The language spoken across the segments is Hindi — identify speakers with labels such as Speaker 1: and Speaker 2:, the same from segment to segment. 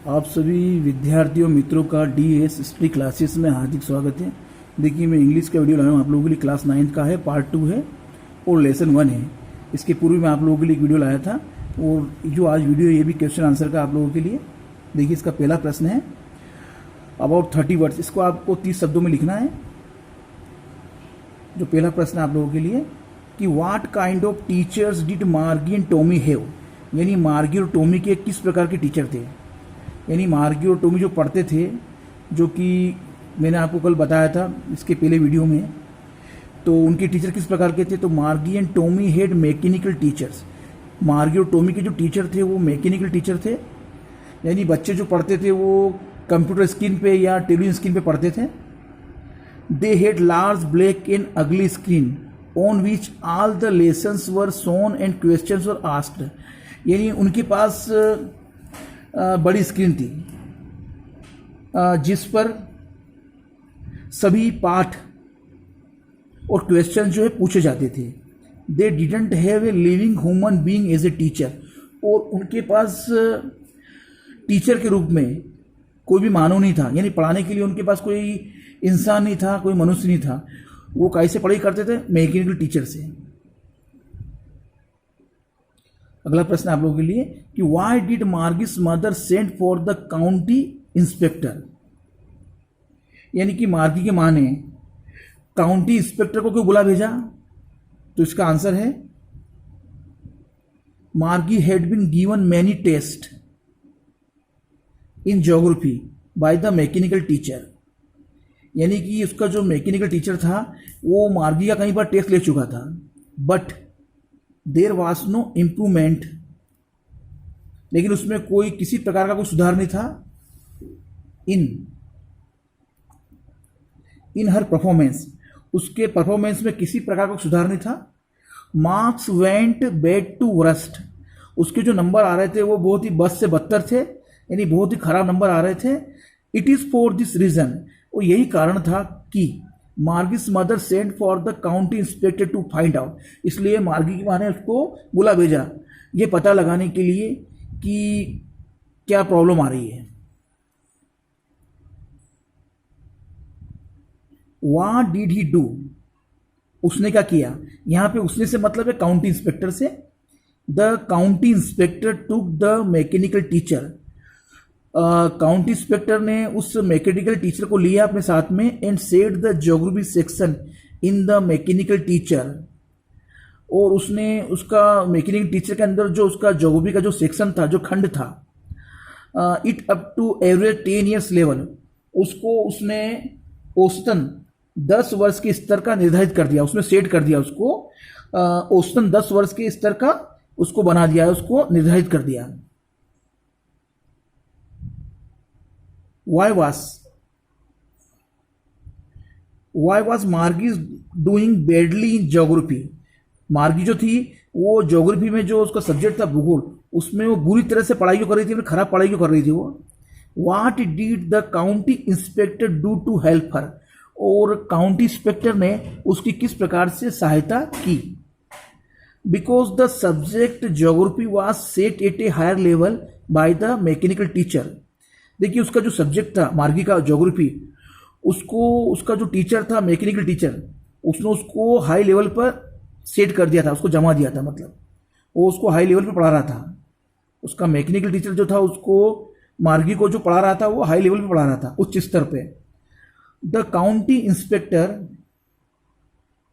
Speaker 1: आप सभी विद्यार्थियों मित्रों का डीएस हिस्ट्री क्लासेस में हार्दिक स्वागत है। देखिए, मैं इंग्लिश का वीडियो लाया हूँ आप लोगों के लिए। क्लास 9 का है, पार्ट 2 है और लेसन 1 है। इसके पूर्व मैं आप लोगों के लिए एक वीडियो लाया था और जो आज वीडियो ये भी क्वेश्चन आंसर का आप लोगों के लिए। देखिए, इसका पहला प्रश्न है अबाउट 30 वर्ड्स। इसको आपको 30 शब्दों में लिखना है। जो पहला प्रश्न है आप लोगों के लिए कि what kind of teachers did मार्गी एंड टॉमी हैव, यानी मार्गी और टॉमी के किस प्रकार के टीचर थे। यानी मार्गी और टॉमी जो पढ़ते थे, जो कि मैंने आपको कल बताया था इसके पहले वीडियो में, तो उनके टीचर किस प्रकार के थे। तो मार्गी and Tommy had mechanical teachers. मार्गी और टॉमी के जो टीचर थे वो मैकेनिकल टीचर थे, यानी बच्चे जो पढ़ते थे वो कंप्यूटर स्क्रीन पे या टेलीविजन स्क्रीन पे पढ़ते थे। They had large black and ugly screen on which all the lessons were shown and questions were asked. यानी उनके पास बड़ी स्क्रीन थी जिस पर सभी पाठ और क्वेश्चन जो है पूछे जाते थे। They didn't have a living human being as a teacher, और उनके पास टीचर के रूप में कोई भी मानव नहीं था। यानी पढ़ाने के लिए उनके पास कोई इंसान नहीं था, कोई मनुष्य नहीं था। वो कैसे पढ़ाई करते थे? मैकेनिकल टीचर से। अगला प्रश्न आप लोगों के लिए कि why did मार्गिस mother send for the county inspector. यानी कि मार्गी के मां ने काउंटी इंस्पेक्टर को क्यों बुला भेजा। तो इसका आंसर है Margie had been given many test in geography by the mechanical teacher. यानी कि उसका जो मैकेनिकल टीचर था वो मार्गी का कई बार टेस्ट ले चुका था, but there was no improvement, लेकिन उसमें कोई किसी प्रकार का कोई सुधार नहीं था। इन हर परफॉर्मेंस, उसके परफॉर्मेंस में किसी प्रकार का सुधार नहीं था। Marks went bad to worse, उसके जो नंबर आ रहे थे वो बहुत ही बद से बदतर थे, यानी बहुत ही खराब नंबर आ रहे थे। It is for this reason, और यही कारण था कि Margie's mother send for the county inspector to find out. इसलिए मार्गी की मां ने उसको बुला भेजा ये पता लगाने के लिए कि क्या प्रॉब्लम आ रही है। व्हाट डिड ही डू, उसने क्या किया। यहां पे उसने से मतलब है काउंटी इंस्पेक्टर से। The county inspector took the mechanical teacher, county inspector ने उस मैकेनिकल टीचर को लिया अपने साथ में and set the geography section in the mechanical teacher, और उसने उसका मैकेनिकल टीचर के अंदर जो उसका ज्योग्राफी का जो सेक्शन था, जो खंड था, it up to average 10 years level, उसको उसने औसतन 10 वर्ष के स्तर का निर्धारित कर दिया, उसमें सेट कर दिया उसको। औसतन 10 वर्ष के स्तर का उसको बना दिया, उसको निर्धारित कर दिया। Why was मार्गी डूइंग बैडली इन ज्योग्राफी। मार्गी जो थी वो ज्योग्राफी में जो उसका सब्जेक्ट था भूगोल, उसमें वो बुरी तरह से पढ़ाई क्यों कर रही थी, खराब पढ़ाई क्यों कर रही थी वो। What did the county inspector do to help her, और काउंटी इंस्पेक्टर ने उसकी किस प्रकार से सहायता की। Because the subject geography was set at a higher level by the mechanical teacher। देखिए, उसका जो सब्जेक्ट था मार्गी का ज्योग्राफी, उसको उसका जो टीचर था मैकेनिकल टीचर, उसने उसको हाई लेवल पर सेट कर दिया था, उसको जमा दिया था। मतलब वो उसको हाई लेवल पर पढ़ा रहा था। उसका मैकेनिकल टीचर जो था उसको मार्गी को जो पढ़ा रहा था वो हाई लेवल पर पढ़ा रहा था, उच्च स्तर पे। The county inspector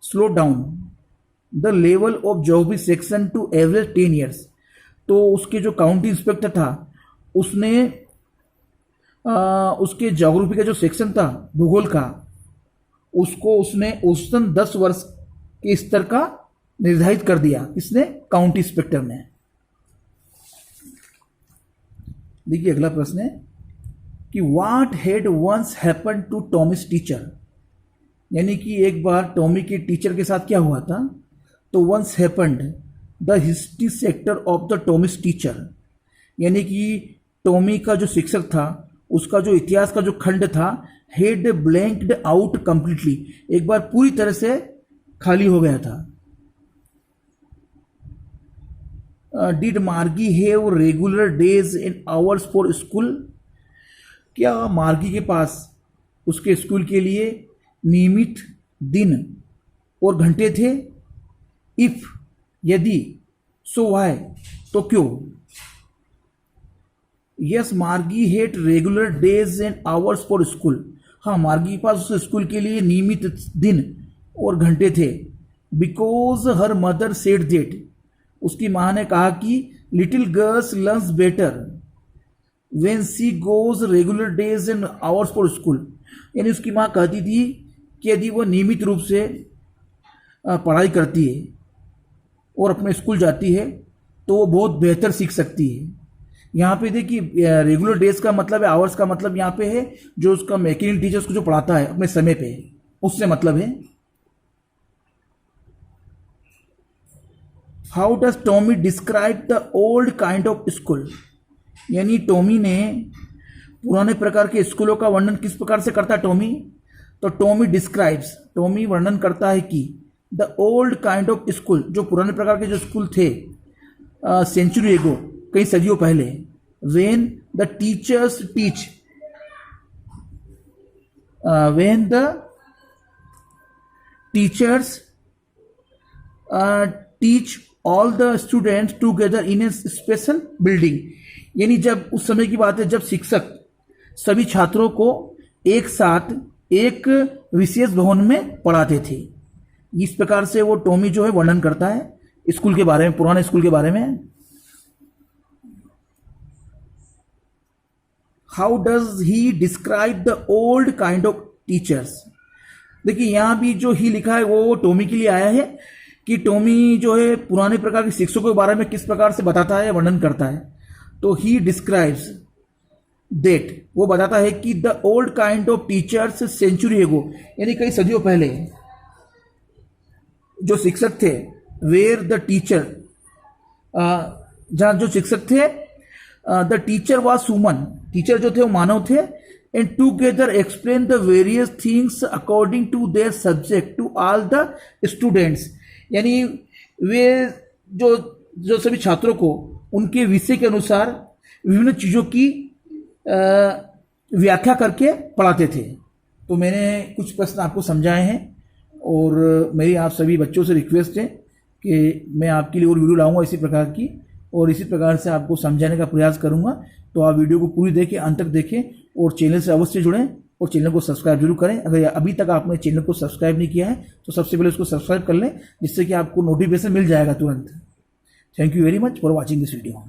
Speaker 1: slow down the level of geography section two average 10 years. तो उसके जो काउंटी इंस्पेक्टर था उसने उसके ज्योग्राफी का जो सेक्शन था भूगोल का, उसको उसने औसतन 10 वर्ष के स्तर का निर्धारित कर दिया। इसने काउंटी इंस्पेक्टर ने। देखिए, अगला प्रश्न है कि what had once happened to Tommy's teacher. यानी कि एक बार टॉमी के टीचर के साथ क्या हुआ था। तो once happened the history sector of the Tommy's teacher, यानी कि टॉमी का जो शिक्षक था उसका जो इतिहास का जो खंड था हेड ब्लैंक्ड आउट कंप्लीटली, एक बार पूरी तरह से खाली हो गया था। Did Margie have regular days and hours for school? क्या मार्गी के पास उसके स्कूल के लिए नियमित दिन और घंटे थे? इफ, यदि, सो व्हाई, तो क्यों? यस, मार्गी hate regular days and hours for school. हाँ, मार्गी के पास उस स्कूल के लिए नियमित दिन और घंटे थे। Because her mother said that, उसकी माँ ने कहा कि little girls learns better when she goes regular days and hours for school. यानी उसकी माँ कहती थी कि यदि वो नियमित रूप से पढ़ाई करती है और अपने स्कूल जाती है तो वो बहुत बेहतर सीख सकती है। यहाँ पे देखिए, रेगुलर डेज का मतलब है, आवर्स का मतलब यहाँ पे है जो उसका मैकेनिकल टीचर उसको जो पढ़ाता है अपने समय पे, उससे मतलब है। How does Tommy describe the old kind of school? यानी टॉमी ने पुराने प्रकार के स्कूलों का वर्णन किस प्रकार से करता है टॉमी? तो टॉमी डिस्क्राइब्स, टॉमी वर्णन करता है कि the old kind of school, जो पुराने प्रकार के जो स्कूल थे सेंचुरी एगो, कई सदियों पहले, when the teachers teach, when the teachers teach all the students together in A special building. यानी जब उस समय की बात है जब शिक्षक सभी छात्रों को एक साथ एक विशेष भवन में पढ़ाते थे। इस प्रकार से वो टॉमी जो है वर्णन करता है स्कूल के बारे में, पुराने स्कूल के बारे में। How does he describe the old kind of teachers? देखिए यहां भी जो ही लिखा है वो टॉमी के लिए आया है कि टॉमी जो है पुराने प्रकार के शिक्षकों के बारे में किस प्रकार से बताता है, वर्णन करता है। तो ही डिस्क्राइब्स दैट, वो बताता है कि the old kind of teachers century ago, यानी कई सदियों पहले जो शिक्षक थे, वेयर द टीचर, जहां जो शिक्षक थे, the teacher was human, teacher जो थे वो मानव थे, and together explain the various things according to their subject to all the students. यानी वे जो सभी छात्रों को उनके विषय के अनुसार विभिन्न चीज़ों की व्याख्या करके पढ़ाते थे। तो मैंने कुछ प्रश्न आपको समझाए हैं और मेरी आप सभी बच्चों से रिक्वेस्ट है कि मैं आपके लिए और वीडियो लाऊंगा इसी प्रकार की, और इसी प्रकार से आपको समझाने का प्रयास करूंगा। तो आप वीडियो को पूरी देखें, अंत तक देखें और चैनल से अवश्य जुड़ें और चैनल को सब्सक्राइब जरूर करें। अगर अभी तक आपने चैनल को सब्सक्राइब नहीं किया है तो सबसे पहले उसको सब्सक्राइब कर लें, जिससे कि आपको नोटिफिकेशन मिल जाएगा तुरंत। Thank you very much for watching this video.